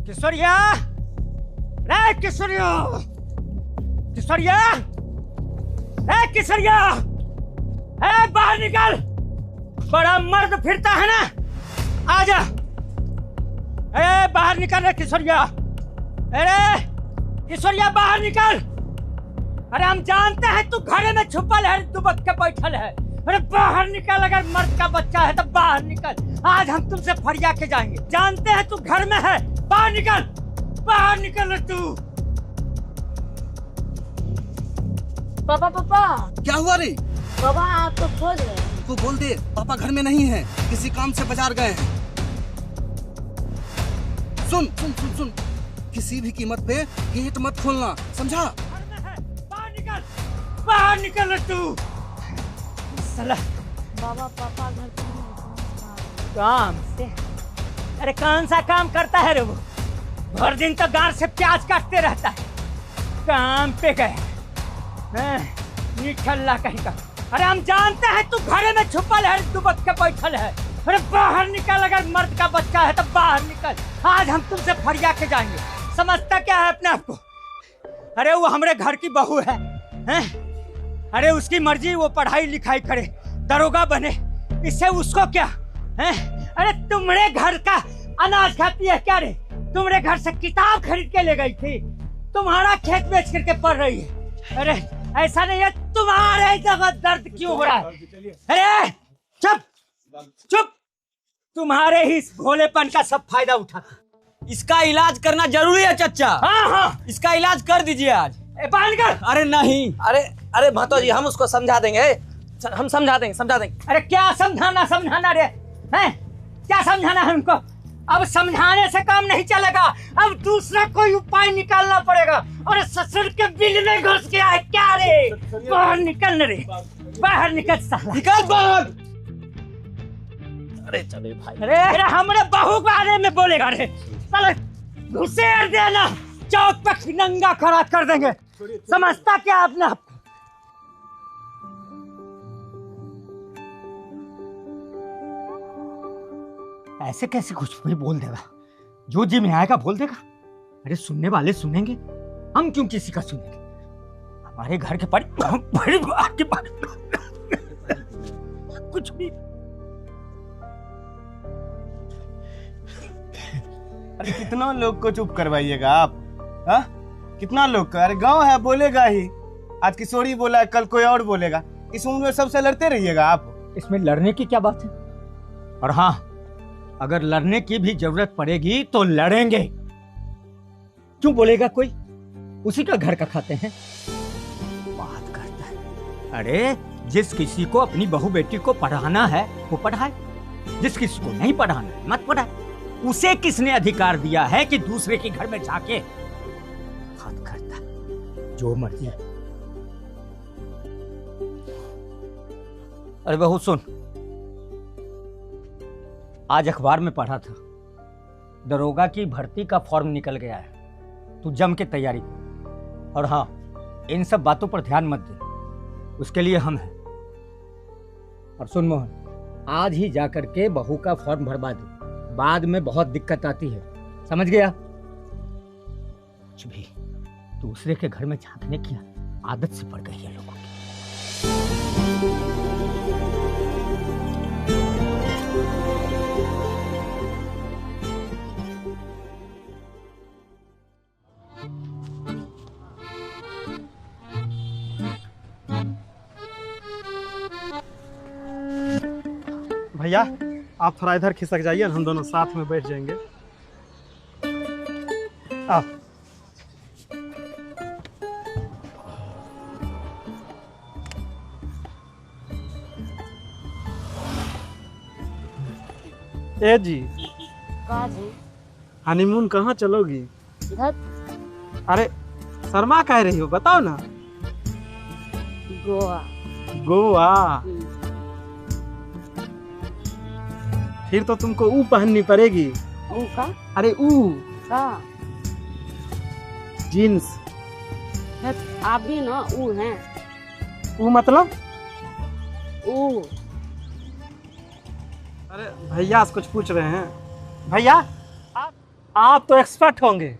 किशोरिया, रे किशोरिया, किशोरिया, रे किशोरिया, ए बाहर निकल। बड़ा मर्द फिरता है ना, आजा। ए बाहर निकल रे किशोरिया, अरे किशोरिया बाहर निकल। अरे हम जानते हैं तू घरे में छुपल है, दुबक के बैठल है। अरे बाहर निकल, अगर मर्द का बच्चा है तो बाहर निकल। आज हम तुमसे फरिया के जाएंगे। जानते हैं तू घर में है, बाहर निकल, बाहर निकल रे तू। पापा पापा क्या हुआ रे? पापा आप तो खोज रहे हैं। तू बोल दे, पापा घर में नहीं है, किसी काम से बाजार गए हैं। सुन सुन सुन सुन, किसी भी कीमत पे गेट मत खोलना, समझा? बाहर निकल, बाहर निकल रे तू। साला बाबा पापा घर पे नहीं है। काम से, अरे कौन सा काम करता है रे वो? भर दिन तो गार से प्याज काटते रहता है, काम पे गए निठल्ला कहीं का। अरे हम जानते हैं तू घरे में छुपल है, दुबक के बैठल है। अरे बाहर निकल, अगर मर्द का बच्चा है तो बाहर निकल। आज हम तुमसे फरिया के जाएंगे। समझता क्या है अपने आप को? अरे वो हमारे घर की बहू है, हैं? अरे उसकी मर्जी, वो पढ़ाई लिखाई करे, दरोगा बने, इससे उसको क्या है? अरे तुम्हारे घर का अनाज खाती है क्या रे? तुम्हारे घर से किताब खरीद के ले गई थी, तुम्हारा खेत बेच करके पढ़ रही है। अरे ऐसा नहीं है, तुम्हारे जगह दर्द क्यों हो रहा है? अरे चुप चुप, तुम्हारे ही इस भोलेपन का सब फायदा उठा। इसका इलाज करना जरूरी है चच्चा। हाँ हाँ, इसका इलाज कर दीजिए आज। बांध कर। अरे नहीं, अरे अरे महतो जी, हम उसको समझा देंगे, हम समझा देंगे, समझा देंगे। अरे क्या समझाना समझाना रे, हैं? क्या समझाना है हमको? अब समझाने से काम नहीं चलेगा, अब दूसरा कोई उपाय निकालना पड़ेगा। और ससुर के बिल में घुस गया है क्या रे? बाहर निकल रे, बाहर निकल साला, निकल बाहर। अरे चले भाई। अरे हमारे बहू के बारे में बोलेगा रे साला, घुसेड़ देना, चौक पर नंगा खड़ा कर देंगे। समझता क्या अपने आप? ऐसे कैसे कुछ भी बोल देगा? जो जी में आएगा बोल देगा। अरे सुनने वाले सुनेंगे, हम क्यों किसी का सुनेंगे? हमारे घर के परिवार के बारे में कुछ भी। अरे कितना लोग को चुप करवाइएगा आप? हा? कितना लोग का? अरे गांव है, बोलेगा ही। आज किशोरी बोला है, कल कोई और बोलेगा। इस उम्र में सबसे लड़ते रहिएगा आप। इसमें लड़ने की क्या बात है? और हाँ, अगर लड़ने की भी जरूरत पड़ेगी तो लड़ेंगे। क्यों बोलेगा कोई? उसी का घर का खाते हैं। बात करता है। अरे जिस किसी को अपनी बहू बेटी को पढ़ाना है वो पढ़ाए, जिस किसी को नहीं पढ़ाना है मत पढ़ाए। उसे किसने अधिकार दिया है कि दूसरे के घर में जाके बात करता है? जो मर्जी। अरे बहू सुन, आज अखबार में पढ़ा था, दरोगा की भर्ती का फॉर्म निकल गया है। तू जम के तैयारी कर। और हाँ, इन सब बातों पर ध्यान मत दे, उसके लिए हम हैं। और सुन मोहन, आज ही जाकर के बहू का फॉर्म भरवा दे, बाद में बहुत दिक्कत आती है, समझ गया? कुछ भी दूसरे के घर में झांकने की आदत से पड़ गई है लोगों की। भैया आप थोड़ा इधर खिसक जाइए, हम दोनों साथ में बैठ जाएंगे। आप ए जी, कहाँ जी? हनीमून कहाँ चलोगी? इधर अरे शर्मा कह रही हो, बताओ ना। गोवा। गोवा? फिर तो तुमको ऊ पहननी पड़ेगी। ऊ का? अरे ऊ का? जीन्स। आप भी ना ऊ हैं। ऊ मतलब? ऊ। अरे भैया से कुछ पूछ रहे हैं। भैया आप आप तो एक्सपर्ट होंगे।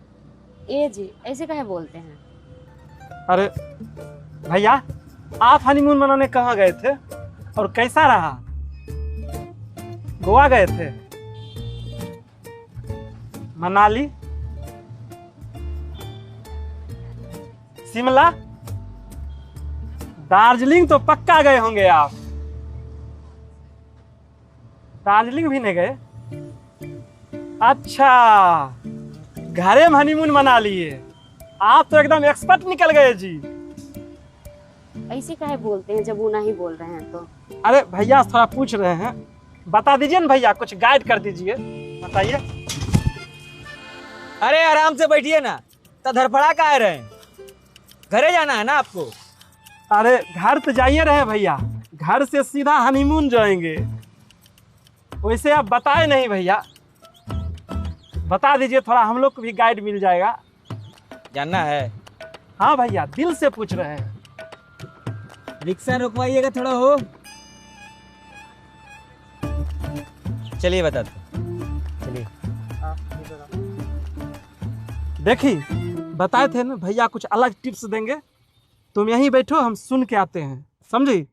ए जी ऐसे काहे बोलते हैं? अरे भैया, आप हनीमून मनाने कहाँ गए थे और कैसा रहा? गोवा गए थे, मनाली, शिमला, दार्जिलिंग तो पक्का गए होंगे आप। दार्जिलिंग भी नहीं गए? अच्छा, घरे में हनीमून मना लिए। आप तो एकदम एक्सपर्ट निकल गए जी। ऐसे काहे बोलते हैं जब वो नहीं बोल रहे हैं तो? अरे भैया थोड़ा पूछ रहे हैं, बता दीजिए ना भैया, कुछ गाइड कर दीजिए, बताइए। अरे आराम से बैठिए ना, तो धड़फड़ा काहे रहे हैं? घरे जाना है ना आपको? अरे घर तो जाइए रहे भैया, घर से सीधा हनीमून जाएंगे। वैसे आप बताए नहीं भैया, बता दीजिए थोड़ा, हम लोग को भी गाइड मिल जाएगा। जानना है? हाँ भैया, दिल से पूछ रहे हैं। रिक्शा रुकवाइएगा थोड़ा हो। चलिए बता दो, चलिए। देखिए बताए थे ना भैया, कुछ अलग टिप्स देंगे। तुम यहीं बैठो, हम सुन के आते हैं, समझी?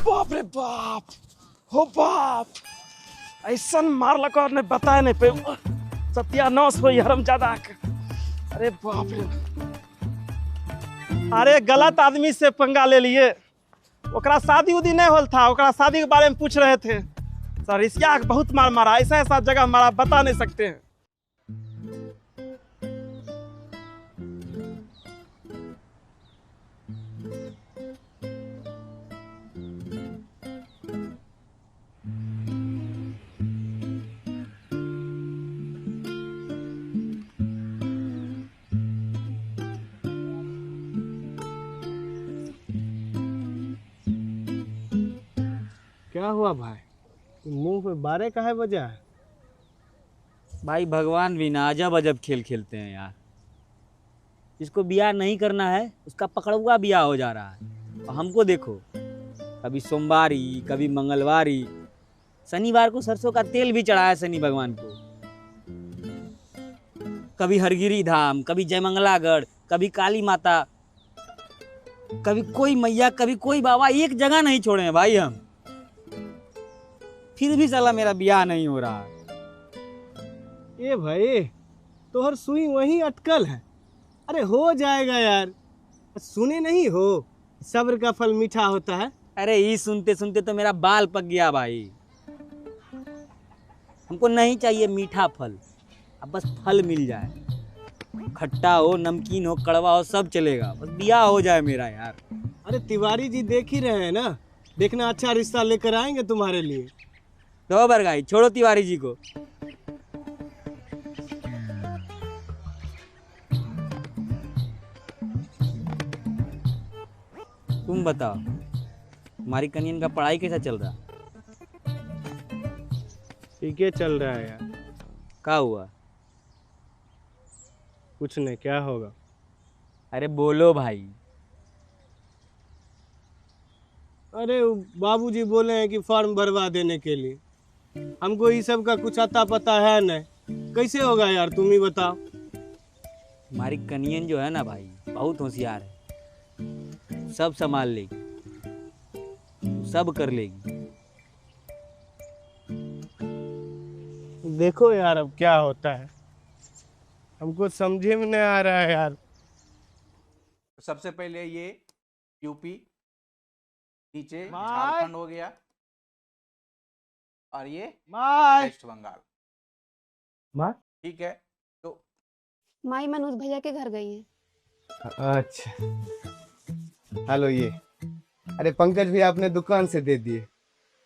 बाप रे बाप, हो बाप, ऐसा मार लगा ने बताया नहीं पे, सत्यानाश हो हरामजादा के। अरे बाप रे, अरे गलत आदमी से पंगा ले लिए। ओकरा शादी उदी नहीं होल था, ओकरा शादी के बारे में पूछ रहे थे। सर इसका बहुत मार मारा, ऐसा ऐसा जगह मारा, बता नहीं सकते हैं। क्या हुआ भाई, मुंह पे बारे काहे बजा है? भाई भगवान भी ना अजब अजब खेल खेलते हैं यार। जिसको ब्याह नहीं करना है उसका पकड़ुआ ब्याह हो जा रहा है। और हमको देखो, कभी सोमवारी, कभी मंगलवारी, शनिवार को सरसों का तेल भी चढ़ाया शनि भगवान को। कभी हरगिरी धाम, कभी जयमंगलागढ़, कभी काली माता, कभी कोई मैया, कभी कोई बाबा, एक जगह नहीं छोड़े हैं भाई हम। फिर भी साला मेरा ब्याह नहीं हो रहा। ए भाई, तोहर सुई वहीं अटकल है। अरे हो जाएगा यार, सुने नहीं हो, सब्र का फल मीठा होता है। अरे ये सुनते सुनते तो मेरा बाल पक गया भाई। हमको नहीं चाहिए मीठा फल, अब बस फल मिल जाए। खट्टा हो, नमकीन हो, कड़वा हो, सब चलेगा, बस ब्याह हो जाए मेरा यार। अरे तिवारी जी देख ही रहे हैं ना, देखना अच्छा रिश्ता लेकर आएंगे तुम्हारे लिए। दो बरगाई, छोड़ो तिवारी जी को। तुम बताओ, तुम्हारी कन्यन का पढ़ाई कैसा चल रहा? ठीक है चल रहा है यार। क्या हुआ? कुछ नहीं, क्या होगा? अरे बोलो भाई। अरे बाबूजी बोले हैं कि फॉर्म भरवा देने के लिए। हमको ये सब का कुछ अता पता है नहीं, कैसे होगा यार, तुम ही बताओ। हमारी कन्यन जो है ना भाई, बहुत होशियार है, सब संभाल लेगी, सब कर लेगी। देखो यार अब क्या होता है, हमको समझे में नहीं आ रहा है यार। सबसे पहले ये यूपी, नीचे माय। झारखंड हो गया, और ये माय वेस्ट बंगाल। माय, ठीक है, तो माई मनोज भैया के घर गई है। अच्छा हेलो, ये अरे पंकज भी आपने दुकान से दे दिए।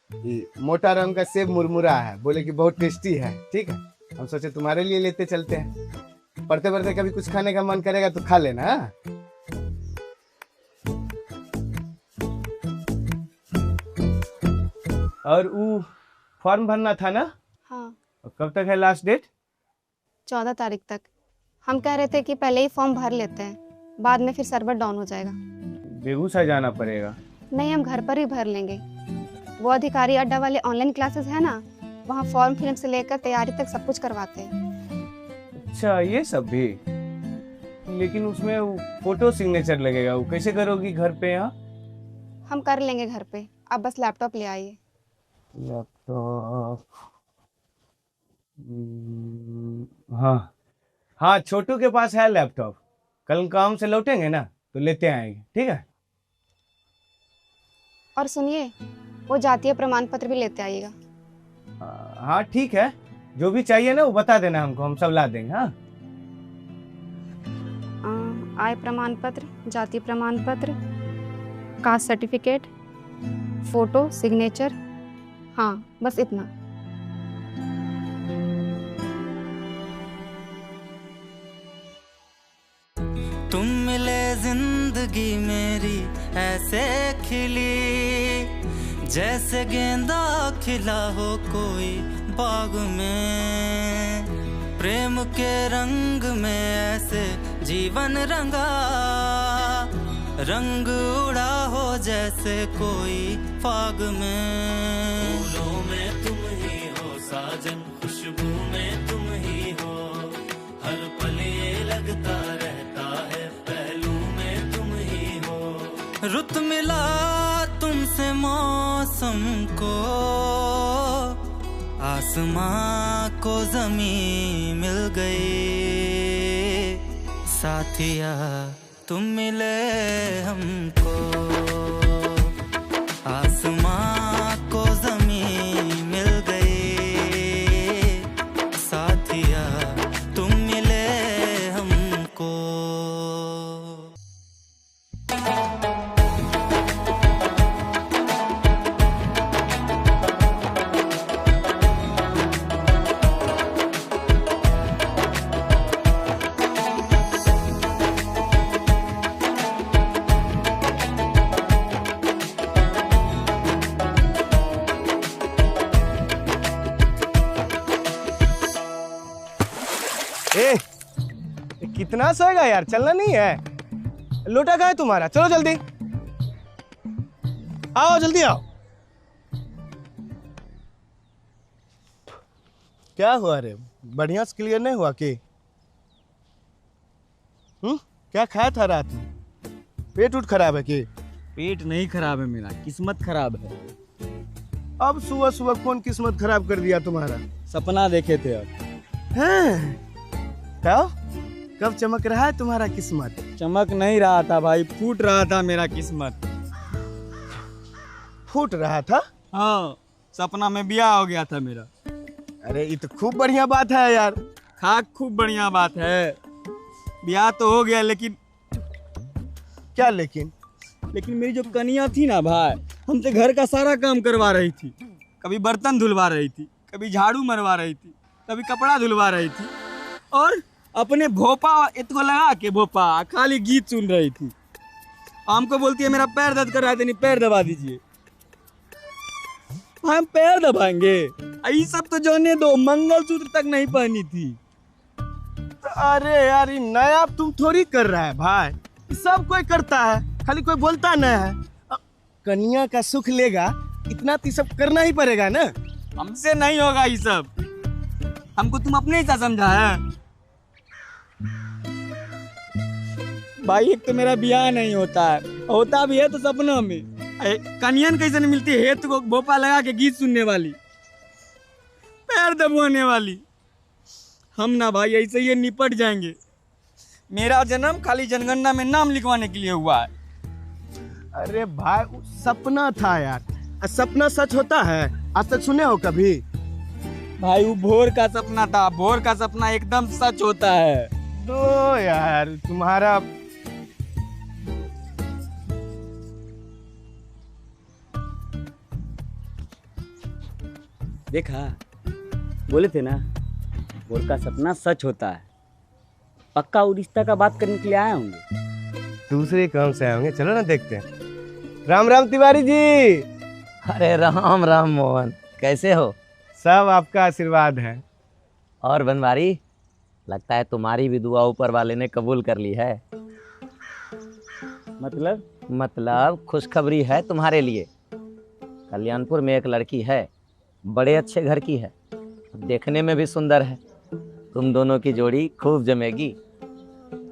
ये मोटा रंग का सेब मुरमुरा है, बोले कि बहुत टेस्टी है। ठीक है, हम सोचे तुम्हारे लिए लेते चलते हैं। पढ़ते पढ़ते कभी कुछ खाने का मन करेगा तो खा लेना। हाँ? और वो फॉर्म भरना था ना? हाँ, और कब तक है लास्ट डेट? 14 तारीख तक। हम कह रहे थे कि पहले ही फॉर्म भर लेते हैं, बाद में फिर सर्वर डाउन हो जाएगा। बेगूसराय जाना पड़ेगा। नहीं, हम घर पर ही भर लेंगे। वो अधिकारी अड्डा वाले ऑनलाइन क्लासेस है ना, वहाँ फॉर्म फिलअप से लेकर तैयारी तक सब कुछ करवाते हैं। अच्छा, ये सब भी? लेकिन उसमें वो फोटो सिग्नेचर लगेगा, वो कैसे करोगी घर पे? यहाँ हम कर लेंगे घर पे, आप बस लैपटॉप ले आइए। लैपटॉप? हाँ हाँ, छोटू के पास है लैपटॉप। कल काम से लौटेंगे ना तो लेते आएंगे, ठीक है? और सुनिए, वो जातीय प्रमाण पत्र भी लेते आइएगा। हाँ ठीक है, जो भी चाहिए ना वो बता देना हमको, हम सब ला देंगे। हाँ, आय प्रमाण पत्र, जाति प्रमाण पत्र, कास्ट सर्टिफिकेट, फोटो, सिग्नेचर, हाँ बस इतना। तुम मिले जिंदगी मेरी ऐसे खिली, जैसे गेंदा खिला हो कोई बाग में। प्रेम के रंग में ऐसे जीवन रंगा, रंग उड़ा हो जैसे कोई फाग में। फूलों में तुम ही हो साजन, खुशबू में तुम ही हो, हर पल ये लगता रहता है पहलू में तुम ही हो। रुत मिला तुमसे मौसम को, आसमां को ज़मीं मिल गई। साथिया तुम मिले हमको, आसमां को ज़मीं मिल गई। साथिया तुम मिले हमको। ए, कितना सोएगा यार, चलना नहीं है? लोटा कहाँ है तुम्हारा? चलो जल्दी आओ, जल्दी आओ। क्या हुआ रे, बढ़िया से क्लियर नहीं हुआ कि? क्या खाया था रात में? पेट उठ खराब है कि? पेट नहीं खराब है मेरा, किस्मत खराब है। अब सुबह सुबह कौन किस्मत खराब कर दिया तुम्हारा? सपना देखे थे अब। हैं? कब चमक रहा है तुम्हारा किस्मत? चमक नहीं रहा था भाई, फूट रहा था मेरा किस्मत। फूट रहा था? हाँ, सपना में ब्याह हो गया था मेरा। अरे ये तो खूब बढ़िया बात है यार। खाक, खूब बढ़िया बात है। ब्याह तो हो गया, लेकिन क्या लेकिन? लेकिन मेरी जो कन्या थी ना भाई, हमसे घर का सारा काम करवा रही थी। कभी बर्तन धुलवा रही थी, कभी झाड़ू मरवा रही थी, कभी कपड़ा धुलवा रही थी, और अपने भोपा इतको लगा के भोपा खाली गीत सुन रही थी। हमको बोलती है मेरा पैर दर्द कर रहा है, नहीं पैर दबा दीजिए। हम पैर दबाएंगे? ये सब तो जाने दो, मंगलसूत्र तक नहीं पहनी थी। अरे यार, ये नया तुम थोड़ी कर रहा है भाई, सब कोई करता है, खाली कोई बोलता नहीं है। कन्या का सुख लेगा, इतना तो सब करना ही पड़ेगा ना। हमसे नहीं होगा ये सब, हमको तुम अपने हिसाब समझा है भाई। एक तो मेरा ब्याह नहीं होता है, होता भी है तो सपना में। कन्यन कैसे नहीं मिलती है तो भोपा लगा के गीत सुनने वाली, पैर दबाने वाली। हम ना भाई ऐसे ही निपट जाएंगे। मेरा जन्म खाली जनगणना में नाम लिखवाने के लिए हुआ है। अरे भाई, सपना था यार, सपना सच होता है? आज तक सुने हो कभी? भाई वो भोर का सपना था, भोर का सपना एकदम सच होता है। दो यार तुम्हारा। देखा, बोले थे ना भोर का सपना सच होता है। पक्का वो रिश्ता का बात करने के लिए आए होंगे। दूसरे काम से आए होंगे, चलो ना देखते हैं। राम राम तिवारी जी। अरे राम राम मोहन, कैसे हो? सब आपका आशीर्वाद है। और बनवारी, लगता है तुम्हारी भी दुआ ऊपर वाले ने कबूल कर ली है। मतलब खुशखबरी है तुम्हारे लिए। कल्याणपुर में एक लड़की है, बड़े अच्छे घर की है, देखने में भी सुंदर है। तुम दोनों की जोड़ी खूब जमेगी।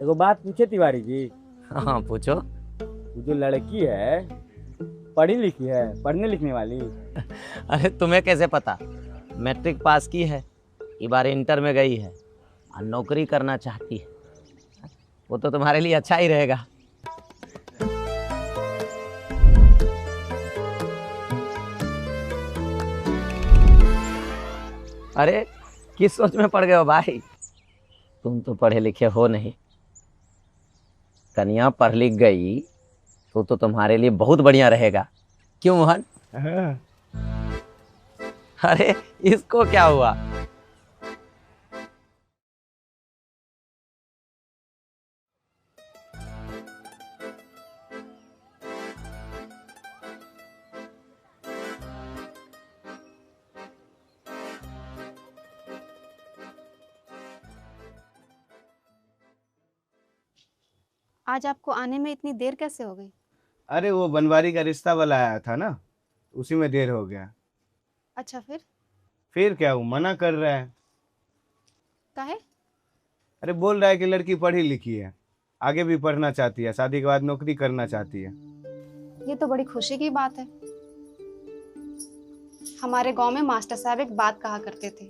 एगो बात पूछे तिवारी जी, हाँ पूछो। वो जो लड़की है पढ़ी लिखी है, पढ़ने लिखने वाली? अरे तुम्हें कैसे पता? मैट्रिक पास की है, इस बार इंटर में गई है और नौकरी करना चाहती है। वो तो तुम्हारे लिए अच्छा ही रहेगा। अरे किस सोच में पड़ गए हो भाई? तुम तो पढ़े लिखे हो नहीं। कन्या पढ़ लिख गई तो तुम्हारे लिए बहुत बढ़िया रहेगा। क्यों मोहन? अरे इसको क्या हुआ? आज आपको आने में इतनी देर कैसे हो गई? अरे वो बनवारी का रिश्ता वाला आया था ना, उसी में देर हो गया। अच्छा फिर क्या, वो मना कर रहा है। काहे? अरे बोल रहा है कि लड़की पढ़ी लिखी है, आगे भी पढ़ना चाहती है, शादी के बाद नौकरी करना चाहती है। ये तो बड़ी खुशी की बात है। हमारे गांव में मास्टर साहब एक बात कहा करते थे,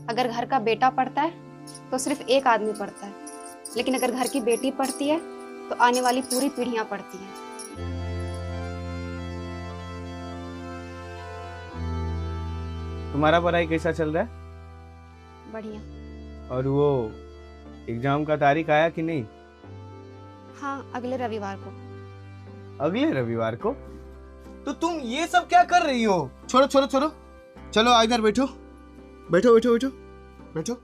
अगर घर का बेटा पढ़ता है तो सिर्फ एक आदमी पढ़ता है, लेकिन अगर घर की बेटी पढ़ती है तो आने वाली पूरी पीढ़ियां पढ़ती हैं। तुम्हारा पढ़ाई कैसा चल रहा है? बढ़िया। और वो एग्जाम का तारीख आया कि नहीं? हाँ, अगले रविवार को। अगले रविवार को? तो तुम ये सब क्या कर रही हो? छोड़ो छोड़ो छोड़ो, चलो इधर बैठो बैठो बैठो बैठो बैठो।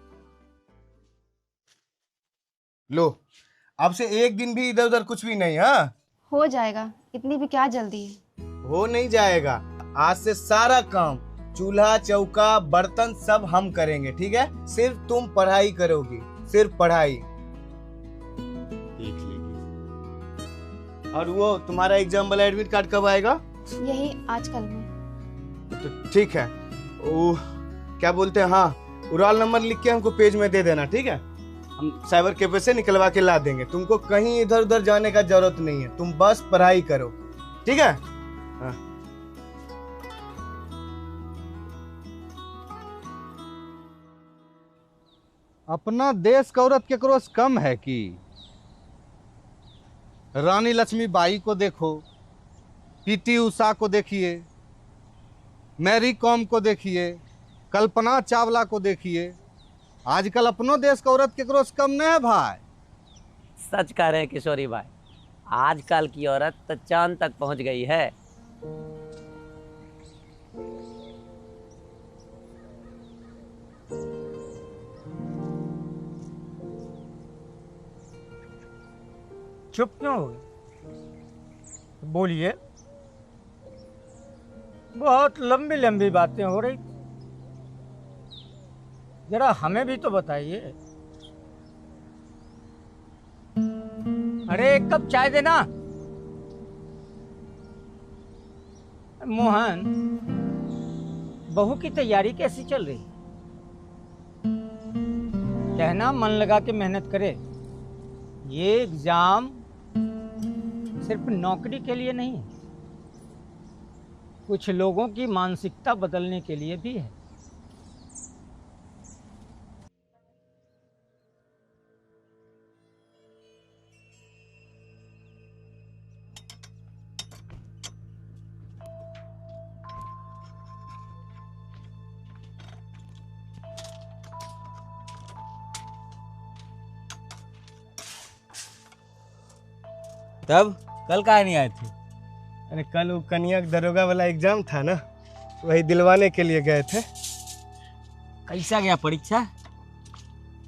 लो, आपसे एक दिन भी इधर उधर कुछ भी नहीं। हाँ, हो जाएगा, इतनी भी क्या जल्दी है? हो नहीं जाएगा। आज से सारा काम, चूल्हा चौका बर्तन सब हम करेंगे, ठीक है? सिर्फ तुम पढ़ाई करोगी, सिर्फ पढ़ाई। देख लेगी। और वो तुम्हारा एग्जाम वाला एडमिट कार्ड कब आएगा? यही आजकल में। तो ठीक है, वो क्या बोलते हैं, हाँ, रोल नंबर लिख के हमको पेज में दे देना, ठीक है? हम साइबर कैफे से निकलवा के ला देंगे। तुमको कहीं इधर उधर जाने का जरूरत नहीं है, तुम बस पढ़ाई करो, ठीक है? हाँ। अपना देश का औरत केकरो से कम है कि? रानी लक्ष्मीबाई को देखो, पीटी उषा को देखिए, मैरी कॉम को देखिए, कल्पना चावला को देखिए। आजकल अपनो देश का औरत केकरो से कम नहीं है भाई। सच कह रहे हैं किशोरी भाई, आजकल की औरत तो चांद तक पहुंच गई है। चुप क्यों हो गए? बोलिए। बहुत लंबी लंबी बातें हो रही, जरा हमें भी तो बताइए। अरे एक कप चाय देना। मोहन, बहू की तैयारी कैसी चल रही? कहना मन लगा के मेहनत करे। ये एग्जाम सिर्फ नौकरी के लिए नहीं है, कुछ लोगों की मानसिकता बदलने के लिए भी है। तब कल काहे नहीं आए थे? अरे कल वो कन्या दरोगा वाला एग्जाम था ना, वही दिलवाने के लिए गए थे। कैसा गया परीक्षा?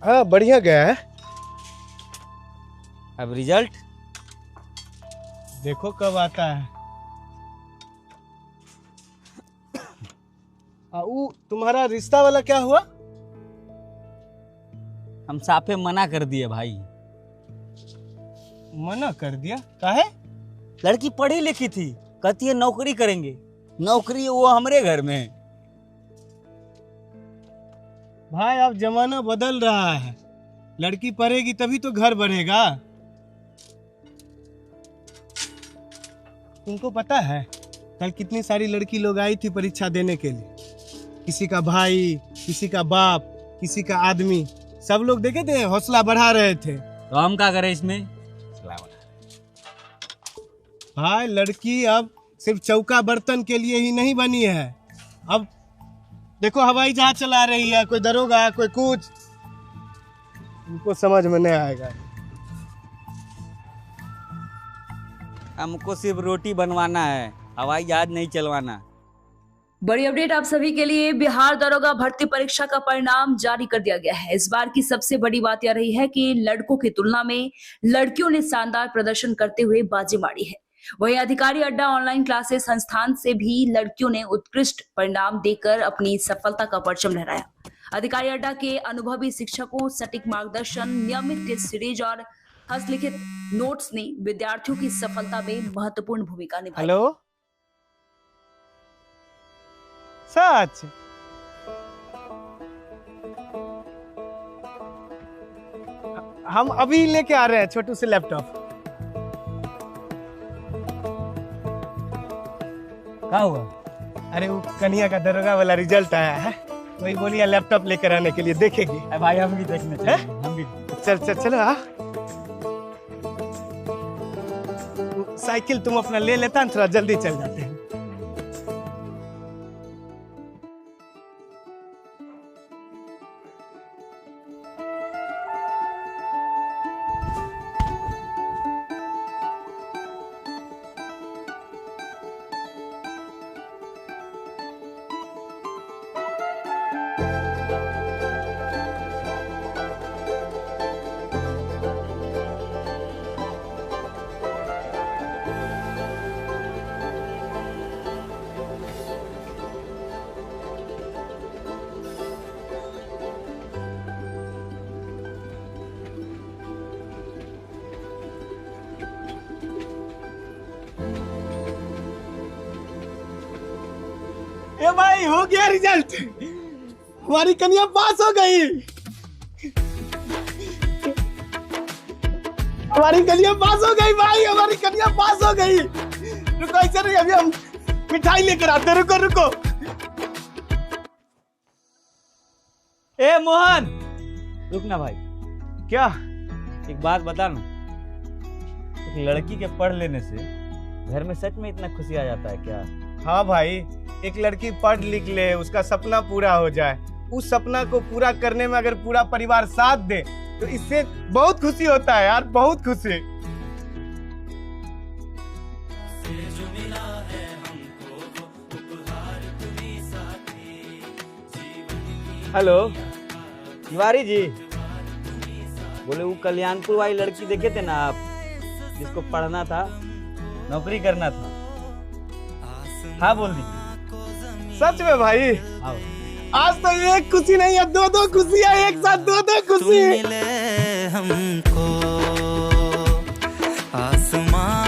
हाँ, बढ़िया गया है। अब रिजल्ट देखो कब आता है। वो तुम्हारा रिश्ता वाला क्या हुआ? हम साफे मना कर दिए भाई। मना कर दिया? काहे? लड़की पढ़ी लिखी थी, कहती है नौकरी करेंगे। नौकरी वो हमारे घर में। भाई अब जमाना बदल रहा है, लड़की पढ़ेगी तभी तो घर बढ़ेगा। तुमको पता है कल कितनी सारी लड़की लोग आई थी परीक्षा देने के लिए? किसी का भाई, किसी का बाप, किसी का आदमी, सब लोग देखे थे, हौसला बढ़ा रहे थे। तो हम क्या करें इसमें? भाई लड़की अब सिर्फ चौका बर्तन के लिए ही नहीं बनी है। अब देखो हवाई जहाज चला रही है, कोई दरोगा, कोई कुछ, उनको समझ में नहीं आएगा। हमको सिर्फ रोटी बनवाना है, हवाई जहाज नहीं चलवाना। बड़ी अपडेट आप सभी के लिए। बिहार दरोगा भर्ती परीक्षा का परिणाम जारी कर दिया गया है। इस बार की सबसे बड़ी बात यह रही है कि लड़कों की तुलना में लड़कियों ने शानदार प्रदर्शन करते हुए बाजी मारी है। वहीं अधिकारी अड्डा ऑनलाइन क्लासेस संस्थान से भी लड़कियों ने उत्कृष्ट परिणाम देकर अपनी सफलता का परचम लहराया। अधिकारी अड्डा के अनुभवी शिक्षकों, सटीक मार्गदर्शन, नियमित टेस्ट सीरीज और हस्तलिखित नोट्स ने विद्यार्थियों की सफलता में महत्वपूर्ण भूमिका निभाई। हेलो, सच? हम अभी लेके आ रहे हैं छोटू से लैपटॉप। क्या हुआ? अरे वो कन्हैया का दरोगा वाला रिजल्ट आया है, वही बोलिए लैपटॉप लेकर आने के लिए, देखेगी। भाई हम भी देखने चले, हम भी। चल चलो आ। साइकिल तुम अपना ले लेता, थोड़ा जल्दी चल जाते हैं। ए भाई हो गया रिजल्ट, हमारी कन्या पास हो गई। हमारी कन्या पास हो गई भाई, हमारी कन्या पास हो गई। रुको ऐसे नहीं, अभी हम मिठाई लेकर आते, रुको रुको। ए मोहन, रुक ना भाई। क्या? एक बात बता ना, एक लड़की के पढ़ लेने से घर में सच में इतना खुशी आ जाता है क्या? हाँ भाई, एक लड़की पढ़ लिख ले, उसका सपना पूरा हो जाए, उस सपना को पूरा करने में अगर पूरा परिवार साथ दे तो इससे बहुत खुशी होता है यार, बहुत खुशी। हेलो तिवारी जी, बोले वो कल्याणपुर वाली लड़की देखे थे ना आप, जिसको पढ़ना था, नौकरी करना था? हाँ बोल दी। सच में भाई? आज तो एक खुशी नहीं है, दो दो खुशियां एक साथ, दो दो खुशी। मिले हमको आसमां